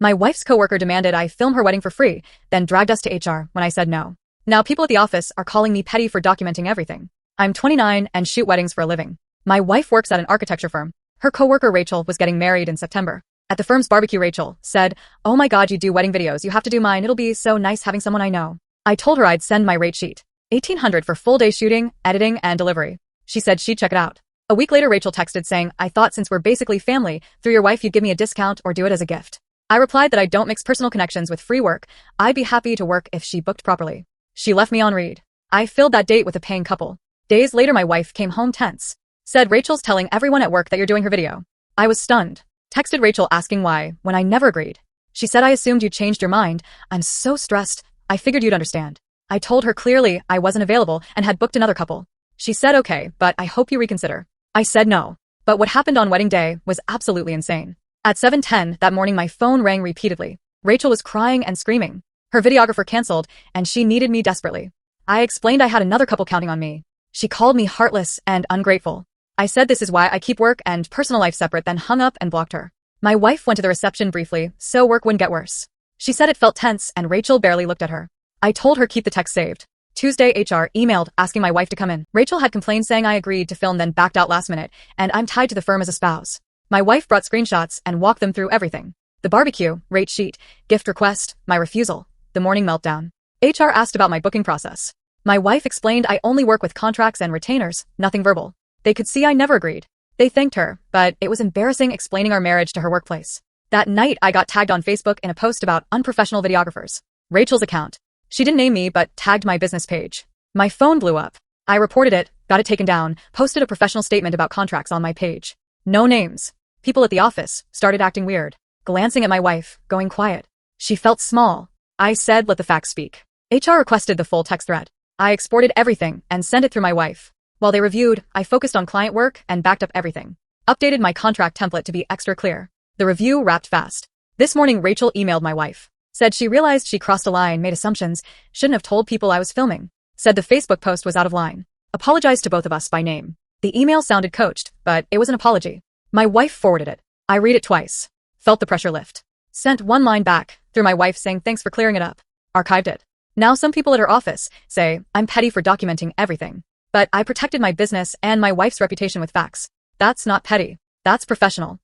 My wife's coworker demanded I film her wedding for free, then dragged us to HR when I said no. Now people at the office are calling me petty for documenting everything. I'm 29 and shoot weddings for a living. My wife works at an architecture firm. Her coworker Rachel was getting married in September. At the firm's barbecue, Rachel said, "Oh my God, you do wedding videos. You have to do mine. It'll be so nice having someone I know." I told her I'd send my rate sheet. $1,800 for full day shooting, editing, and delivery. She said she'd check it out. A week later, Rachel texted saying, "I thought since we're basically family, through your wife you'd give me a discount or do it as a gift." I replied that I don't mix personal connections with free work. I'd be happy to work if she booked properly. She left me on read. I filled that date with a paying couple. Days later, my wife came home tense. Said, "Rachel's telling everyone at work that you're doing her video." I was stunned. Texted Rachel asking why, when I never agreed. She said, "I assumed you changed your mind. I'm so stressed. I figured you'd understand." I told her clearly I wasn't available and had booked another couple. She said, "Okay, but I hope you reconsider." I said no. But what happened on wedding day was absolutely insane. At 7:10 that morning, my phone rang repeatedly. Rachel was crying and screaming. Her videographer canceled, and she needed me desperately. I explained I had another couple counting on me. She called me heartless and ungrateful. I said this is why I keep work and personal life separate, then hung up and blocked her. My wife went to the reception briefly, so work wouldn't get worse. She said it felt tense and Rachel barely looked at her. I told her keep the text saved. Tuesday, HR emailed asking my wife to come in. Rachel had complained saying I agreed to film then backed out last minute, and I'm tied to the firm as a spouse. My wife brought screenshots and walked them through everything. The barbecue, rate sheet, gift request, my refusal, the morning meltdown. HR asked about my booking process. My wife explained I only work with contracts and retainers, nothing verbal. They could see I never agreed. They thanked her, but it was embarrassing explaining our marriage to her workplace. That night, I got tagged on Facebook in a post about unprofessional videographers. Rachel's account. She didn't name me, but tagged my business page. My phone blew up. I reported it, got it taken down, posted a professional statement about contracts on my page. No names. People at the office started acting weird, glancing at my wife, going quiet. She felt small. I said, "Let the facts speak." HR requested the full text thread. I exported everything and sent it through my wife. While they reviewed, I focused on client work and backed up everything. Updated my contract template to be extra clear. The review wrapped fast. This morning, Rachel emailed my wife. Said she realized she crossed a line, made assumptions, shouldn't have told people I was filming. Said the Facebook post was out of line. Apologized to both of us by name. The email sounded coached, but it was an apology. My wife forwarded it. I read it twice. Felt the pressure lift. Sent one line back, through my wife saying thanks for clearing it up. Archived it. Now some people at her office say I'm petty for documenting everything. But I protected my business and my wife's reputation with facts. That's not petty. That's professional.